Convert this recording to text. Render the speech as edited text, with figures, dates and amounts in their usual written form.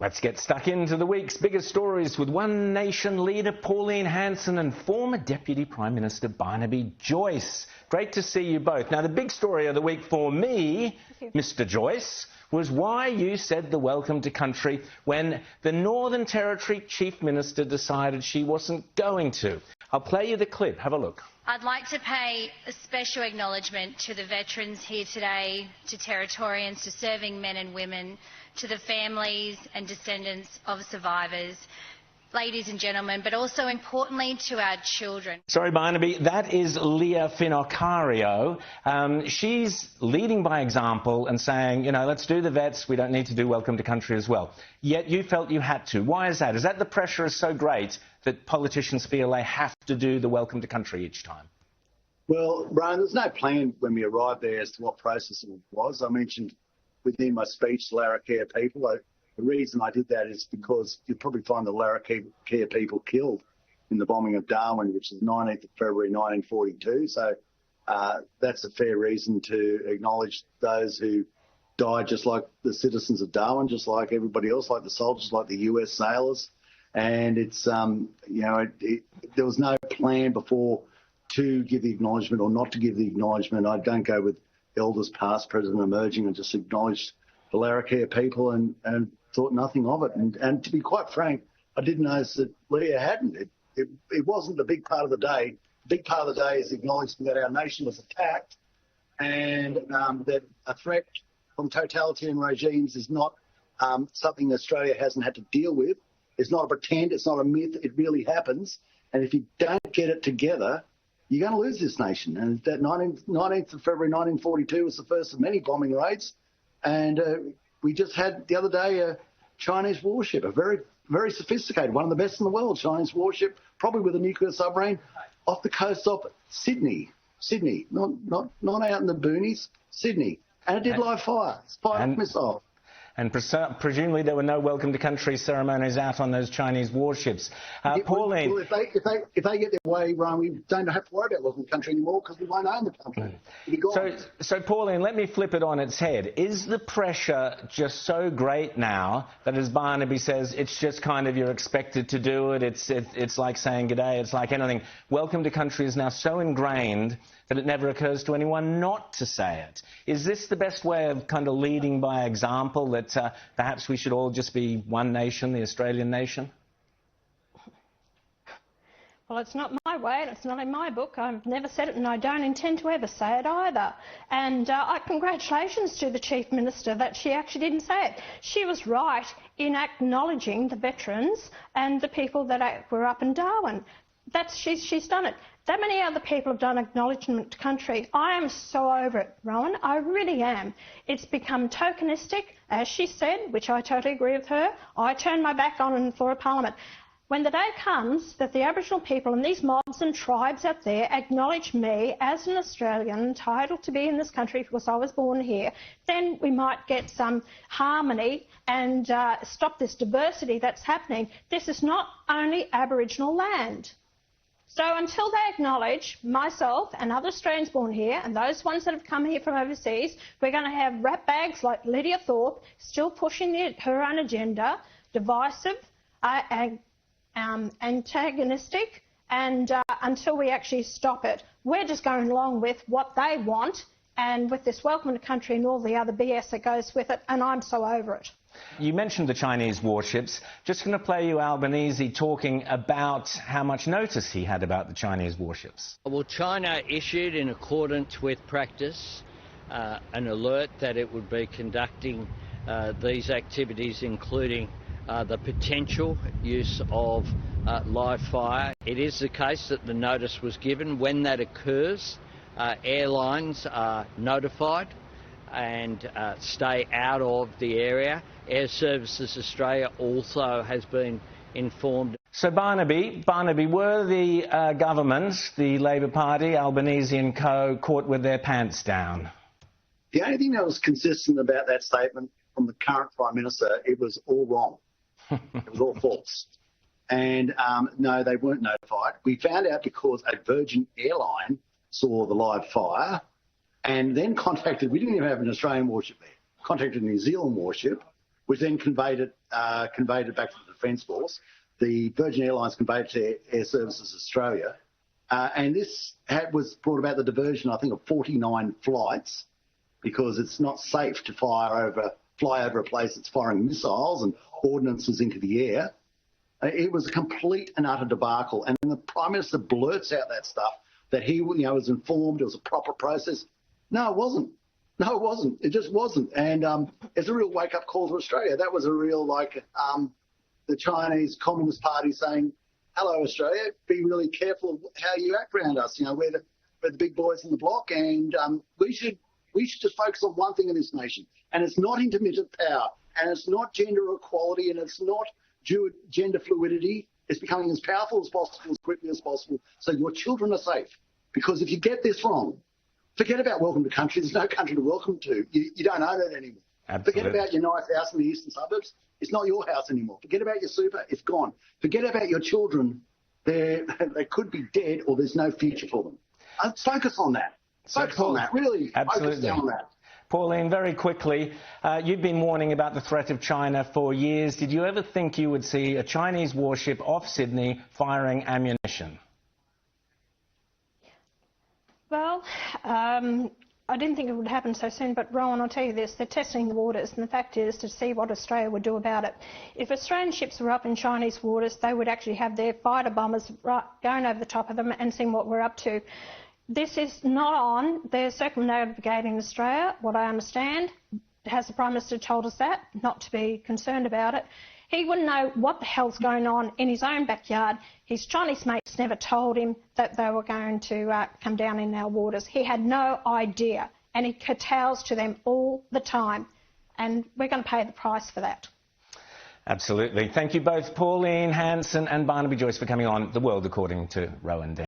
Let's get stuck into the week's biggest stories with One Nation leader Pauline Hanson and former Deputy Prime Minister Barnaby Joyce. Great to see you both. Now, the big story of the week for me, Mr. Joyce, was why you said the welcome to country when the Northern Territory Chief Minister decided she wasn't going to. I'll play you the clip. Have a look. I'd like to pay a special acknowledgement to the veterans here today, to Territorians, to serving men and women, to the families and descendants of survivors, ladies and gentlemen, but also importantly to our children. Sorry, Barnaby, that is Leah Finocchiaro. She's leading by example and saying, you know, let's do the vets, we don't need to do welcome to country as well. Yet you felt you had to. Why is that? Is that the pressure is so great that politicians feel they have to do the welcome to country each time? Well, Brian, there's no plan when we arrived there as to what process it was. I mentioned within my speech the Larrakia people. The reason I did that is because you'll probably find the Larrakia people killed in the bombing of Darwin, which is 19th of February 1942. So that's a fair reason to acknowledge those who died just like the citizens of Darwin, just like everybody else, like the soldiers, like the US sailors. And it's, you know, there was no plan before to give the acknowledgement or not to give the acknowledgement. I don't go with elders past, present, emerging, and just acknowledge the Larrakia people and thought nothing of it. And to be quite frank, I didn't notice that Leah hadn't. It wasn't a big part of the day. The big part of the day is acknowledging that our nation was attacked and that a threat from totalitarian regimes is not something Australia hasn't had to deal with. It's not a pretend, it's not a myth, it really happens. And if you don't get it together, you're going to lose this nation. And that 19th of February 1942 was the first of many bombing raids. And we just had the other day a Chinese warship, a very, very sophisticated, one of the best in the world, Chinese warship, probably with a nuclear submarine, off the coast of Sydney. Sydney, not out in the boonies, Sydney. And it did live fire. It's fired missile. And presumably there were no welcome to country ceremonies out on those Chinese warships. Pauline... Well, if they get their way, Ryan, we don't have to worry about welcome to country anymore because we won't own the country. So, Pauline, let me flip it on its head. Is the pressure just so great now that, as Barnaby says, it's just kind of you're expected to do it, it's like saying g'day, it's like anything. Welcome to country is now so ingrained that it never occurs to anyone not to say it. Is this the best way of kind of leading by example, that perhaps we should all just be one nation, the Australian nation? Well, it's not my way, and it's not in my book. I've never said it, and I don't intend to ever say it either. And congratulations to the Chief Minister that she actually didn't say it. She was right in acknowledging the veterans and the people that were up in Darwin. She's done it. That many other people have done acknowledgement to country. I am so over it, Rowan. I really am. It's become tokenistic, as she said, which I totally agree with her. I turn my back on for a parliament. When the day comes that the Aboriginal people and these mobs and tribes out there acknowledge me as an Australian entitled to be in this country because I was born here, then we might get some harmony and stop this diversity that's happening. This is not only Aboriginal land. So until they acknowledge myself and other Australians born here and those ones that have come here from overseas, we're going to have ratbags like Lydia Thorpe still pushing her own agenda, divisive, antagonistic, and until we actually stop it. We're just going along with what they want and with this welcome to country and all the other BS that goes with it, and I'm so over it. You mentioned the Chinese warships. Just going to play you Albanese talking about how much notice he had about the Chinese warships. Well, China issued, in accordance with practice, an alert that it would be conducting these activities, including the potential use of live fire. It is the case that the notice was given. When that occurs, airlines are notified and stay out of the area. Air Services Australia also has been informed. So Barnaby, were the government, the Labor Party, Albanese and co, caught with their pants down? The only thing that was consistent about that statement from the current Prime Minister, it was all wrong. It was all false. And no, they weren't notified. We found out because a Virgin airline saw the live fire and then contacted, we didn't even have an Australian warship there, contacted a New Zealand warship, which then conveyed it back to the Defence Force. The Virgin Airlines conveyed it to Air Services Australia. And this was brought about the diversion, I think, of 49 flights, because it's not safe to fly over a place that's firing missiles and ordnances into the air. It was a complete and utter debacle. And the Prime Minister blurts out that stuff, that he was informed, it was a proper process. No, it wasn't. No, it wasn't. It just wasn't. And it's a real wake-up call to Australia. That was a real, the Chinese Communist Party saying, hello, Australia, be really careful of how you act around us. We're the big boys in the block, and we should just focus on one thing in this nation, and it's not intermittent power, and it's not gender equality, and it's not gender fluidity. It's becoming as powerful as possible, as quickly as possible, so your children are safe. Because if you get this wrong, forget about welcome to country. There's no country to welcome to. You don't own it anymore. Absolutely. Forget about your nice house in the eastern suburbs. It's not your house anymore. Forget about your super. It's gone. Forget about your children. They could be dead, or there's no future for them. Focus on that. Focus on that. Really, absolutely. Focus on that. Pauline, very quickly, you've been warning about the threat of China for years. Did you ever think you would see a Chinese warship off Sydney firing ammunition? Well, I didn't think it would happen so soon, but Rowan, I'll tell you this, they're testing the waters, and the fact is to see what Australia would do about it. If Australian ships were up in Chinese waters, they would actually have their fighter bombers going over the top of them and seeing what we're up to. This is not on. They're circumnavigating Australia, what I understand. Has the Prime Minister told us that? Not to be concerned about it. He wouldn't know what the hell's going on in his own backyard. His Chinese mates never told him that they were going to come down in our waters. He had no idea, and he kowtows to them all the time, and we're going to pay the price for that. Absolutely. Thank you both, Pauline Hanson and Barnaby Joyce, for coming on The World According to Rowan.